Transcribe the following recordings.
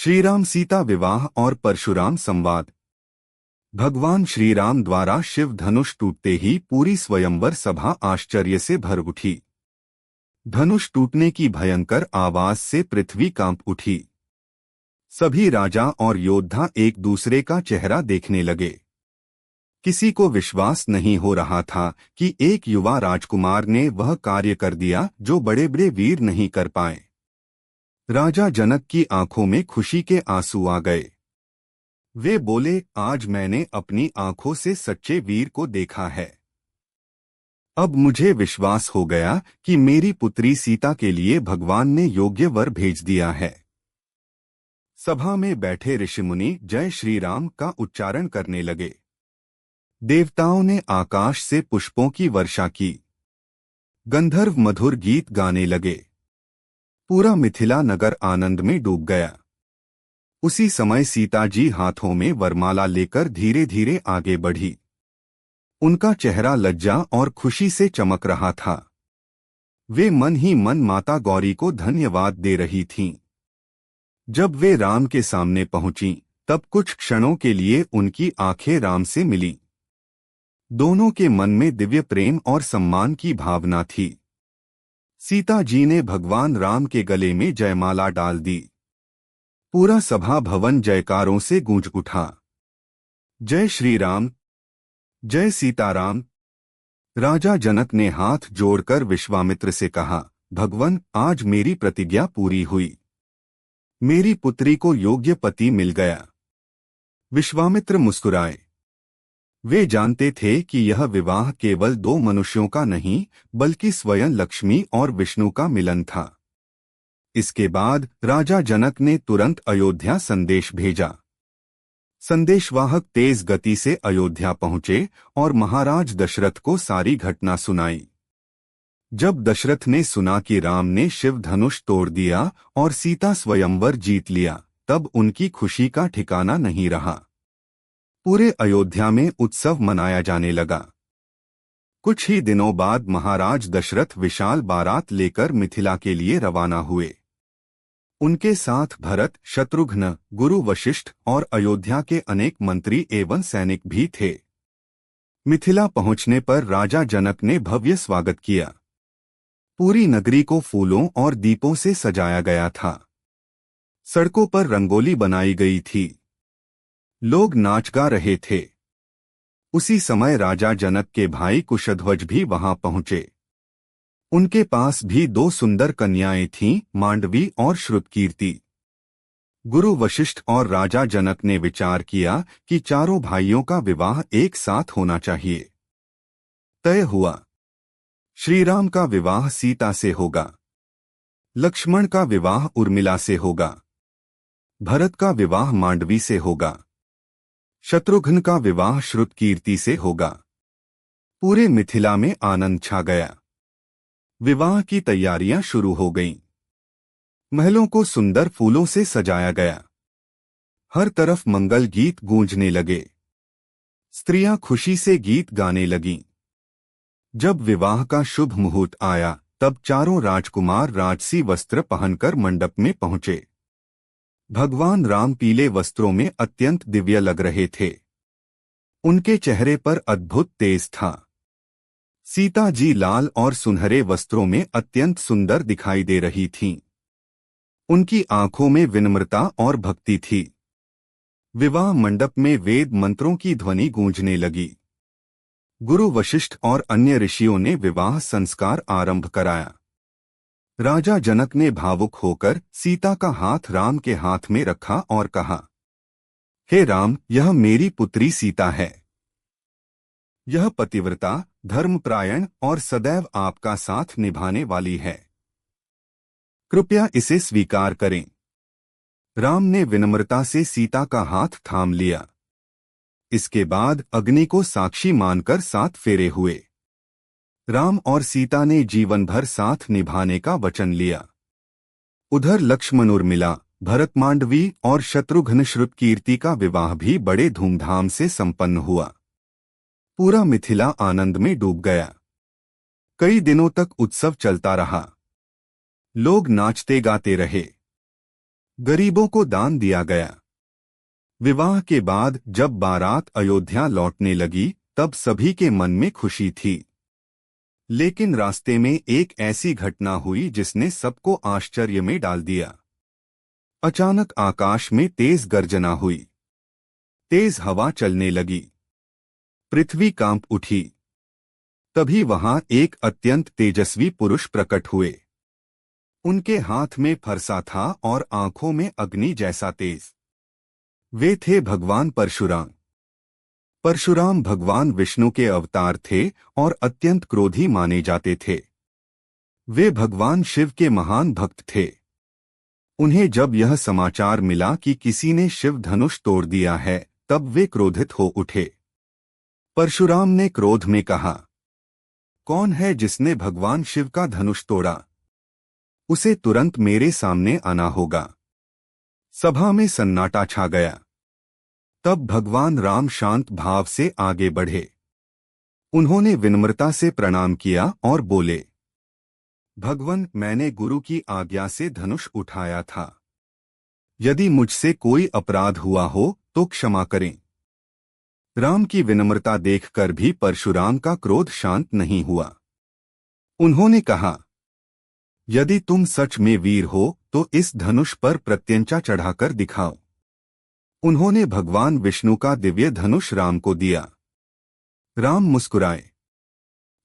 श्रीराम सीता विवाह और परशुराम संवाद। भगवान श्रीराम द्वारा शिव धनुष टूटते ही पूरी स्वयंवर सभा आश्चर्य से भर उठी। धनुष टूटने की भयंकर आवाज से पृथ्वी कांप उठी। सभी राजा और योद्धा एक दूसरे का चेहरा देखने लगे। किसी को विश्वास नहीं हो रहा था कि एक युवा राजकुमार ने वह कार्य कर दिया जो बड़े बड़े वीर नहीं कर पाए। राजा जनक की आंखों में खुशी के आंसू आ गए। वे बोले, आज मैंने अपनी आंखों से सच्चे वीर को देखा है। अब मुझे विश्वास हो गया कि मेरी पुत्री सीता के लिए भगवान ने योग्य वर भेज दिया है। सभा में बैठे ऋषिमुनि जय श्री राम का उच्चारण करने लगे। देवताओं ने आकाश से पुष्पों की वर्षा की। गंधर्व मधुर गीत गाने लगे। पूरा मिथिला नगर आनंद में डूब गया। उसी समय सीता जी हाथों में वरमाला लेकर धीरे धीरे आगे बढ़ी। उनका चेहरा लज्जा और खुशी से चमक रहा था। वे मन ही मन माता गौरी को धन्यवाद दे रही थीं। जब वे राम के सामने पहुंची तब कुछ क्षणों के लिए उनकी आंखें राम से मिलीं। दोनों के मन में दिव्य प्रेम और सम्मान की भावना थी। सीता जी ने भगवान राम के गले में जयमाला डाल दी। पूरा सभा भवन जयकारों से गूंज उठा। जय श्री राम, जय सीताराम। राजा जनक ने हाथ जोड़कर विश्वामित्र से कहा, भगवान, आज मेरी प्रतिज्ञा पूरी हुई। मेरी पुत्री को योग्य पति मिल गया। विश्वामित्र मुस्कुराए। वे जानते थे कि यह विवाह केवल दो मनुष्यों का नहीं बल्कि स्वयं लक्ष्मी और विष्णु का मिलन था। इसके बाद राजा जनक ने तुरंत अयोध्या संदेश भेजा। संदेशवाहक तेज गति से अयोध्या पहुंचे और महाराज दशरथ को सारी घटना सुनाई। जब दशरथ ने सुना कि राम ने शिव धनुष तोड़ दिया और सीता स्वयंवर जीत लिया, तब उनकी खुशी का ठिकाना नहीं रहा। पूरे अयोध्या में उत्सव मनाया जाने लगा। कुछ ही दिनों बाद महाराज दशरथ विशाल बारात लेकर मिथिला के लिए रवाना हुए। उनके साथ भरत, शत्रुघ्न, गुरु वशिष्ठ और अयोध्या के अनेक मंत्री एवं सैनिक भी थे। मिथिला पहुंचने पर राजा जनक ने भव्य स्वागत किया। पूरी नगरी को फूलों और दीपों से सजाया गया था। सड़कों पर रंगोली बनाई गई थी। लोग नाच गा रहे थे। उसी समय राजा जनक के भाई कुशध्वज भी वहां पहुंचे। उनके पास भी दो सुंदर कन्याएं थीं, मांडवी और श्रुतकीर्ति। गुरु वशिष्ठ और राजा जनक ने विचार किया कि चारों भाइयों का विवाह एक साथ होना चाहिए। तय हुआ, श्रीराम का विवाह सीता से होगा, लक्ष्मण का विवाह उर्मिला से होगा, भरत का विवाह मांडवी से होगा, शत्रुघ्न का विवाह श्रुतकीर्ति से होगा। पूरे मिथिला में आनंद छा गया। विवाह की तैयारियां शुरू हो गईं। महलों को सुंदर फूलों से सजाया गया। हर तरफ मंगल गीत गूंजने लगे। स्त्रियां खुशी से गीत गाने लगीं। जब विवाह का शुभ मुहूर्त आया तब चारों राजकुमार राजसी वस्त्र पहनकर मंडप में पहुंचे। भगवान राम पीले वस्त्रों में अत्यंत दिव्य लग रहे थे। उनके चेहरे पर अद्भुत तेज था। सीता जी लाल और सुनहरे वस्त्रों में अत्यंत सुंदर दिखाई दे रही थीं। उनकी आंखों में विनम्रता और भक्ति थी। विवाह मंडप में वेद मंत्रों की ध्वनि गूंजने लगी। गुरु वशिष्ठ और अन्य ऋषियों ने विवाह संस्कार आरंभ कराया। राजा जनक ने भावुक होकर सीता का हाथ राम के हाथ में रखा और कहा, हे राम, यह मेरी पुत्री सीता है। यह पतिव्रता, धर्मपरायण और सदैव आपका साथ निभाने वाली है। कृपया इसे स्वीकार करें। राम ने विनम्रता से सीता का हाथ थाम लिया। इसके बाद अग्नि को साक्षी मानकर 7 फेरे हुए। राम और सीता ने जीवन भर साथ निभाने का वचन लिया। उधर लक्ष्मण उर्मिला, भरत मांडवी और शत्रुघ्न श्रुतकीर्ति का विवाह भी बड़े धूमधाम से संपन्न हुआ। पूरा मिथिला आनंद में डूब गया। कई दिनों तक उत्सव चलता रहा। लोग नाचते गाते रहे। गरीबों को दान दिया गया। विवाह के बाद जब बारात अयोध्या लौटने लगी तब सभी के मन में खुशी थी। लेकिन रास्ते में एक ऐसी घटना हुई जिसने सबको आश्चर्य में डाल दिया। अचानक आकाश में तेज गर्जना हुई। तेज हवा चलने लगी। पृथ्वी कांप उठी। तभी वहां एक अत्यंत तेजस्वी पुरुष प्रकट हुए। उनके हाथ में फरसा था और आंखों में अग्नि जैसा तेज। वे थे भगवान परशुराम। परशुराम भगवान विष्णु के अवतार थे और अत्यंत क्रोधी माने जाते थे। वे भगवान शिव के महान भक्त थे। उन्हें जब यह समाचार मिला कि किसी ने शिव धनुष तोड़ दिया है तब वे क्रोधित हो उठे। परशुराम ने क्रोध में कहा, कौन है जिसने भगवान शिव का धनुष तोड़ा? उसे तुरंत मेरे सामने आना होगा। सभा में सन्नाटा छा गया। तब भगवान राम शांत भाव से आगे बढ़े। उन्होंने विनम्रता से प्रणाम किया और बोले, भगवन, मैंने गुरु की आज्ञा से धनुष उठाया था। यदि मुझसे कोई अपराध हुआ हो तो क्षमा करें। राम की विनम्रता देखकर भी परशुराम का क्रोध शांत नहीं हुआ। उन्होंने कहा, यदि तुम सच में वीर हो तो इस धनुष पर प्रत्यंचा चढ़ाकर दिखाओ। उन्होंने भगवान विष्णु का दिव्य धनुष राम को दिया। राम मुस्कुराए।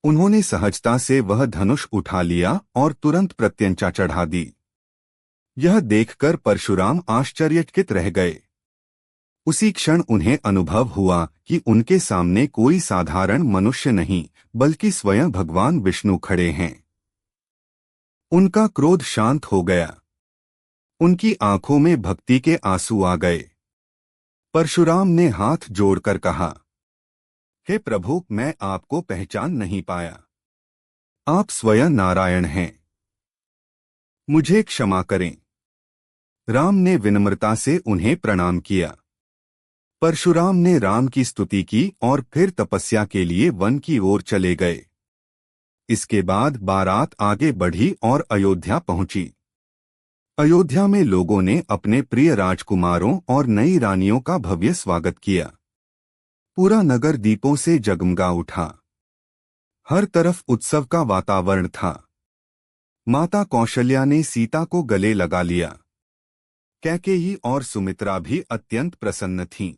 उन्होंने सहजता से वह धनुष उठा लिया और तुरंत प्रत्यंचा चढ़ा दी। यह देखकर परशुराम आश्चर्यचकित रह गए। उसी क्षण उन्हें अनुभव हुआ कि उनके सामने कोई साधारण मनुष्य नहीं बल्कि स्वयं भगवान विष्णु खड़े हैं। उनका क्रोध शांत हो गया। उनकी आंखों में भक्ति के आंसू आ गए। परशुराम ने हाथ जोड़कर कहा, हे प्रभु, मैं आपको पहचान नहीं पाया। आप स्वयं नारायण हैं। मुझे क्षमा करें। राम ने विनम्रता से उन्हें प्रणाम किया। परशुराम ने राम की स्तुति की और फिर तपस्या के लिए वन की ओर चले गए। इसके बाद बारात आगे बढ़ी और अयोध्या पहुंची। अयोध्या में लोगों ने अपने प्रिय राजकुमारों और नई रानियों का भव्य स्वागत किया। पूरा नगर दीपों से जगमगा उठा। हर तरफ उत्सव का वातावरण था। माता कौशल्या ने सीता को गले लगा लिया। कैकेयी और सुमित्रा भी अत्यंत प्रसन्न थीं।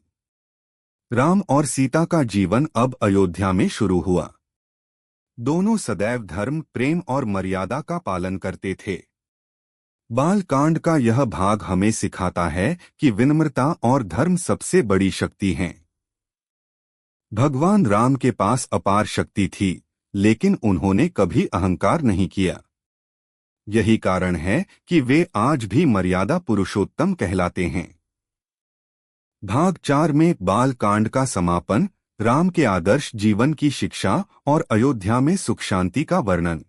राम और सीता का जीवन अब अयोध्या में शुरू हुआ। दोनों सदैव धर्म, प्रेम और मर्यादा का पालन करते थे। बाल कांड का यह भाग हमें सिखाता है कि विनम्रता और धर्म सबसे बड़ी शक्ति हैं। भगवान राम के पास अपार शक्ति थी, लेकिन उन्होंने कभी अहंकार नहीं किया। यही कारण है कि वे आज भी मर्यादा पुरुषोत्तम कहलाते हैं। भाग 4 में बाल कांड का समापन, राम के आदर्श जीवन की शिक्षा और अयोध्या में सुख शांति का वर्णन।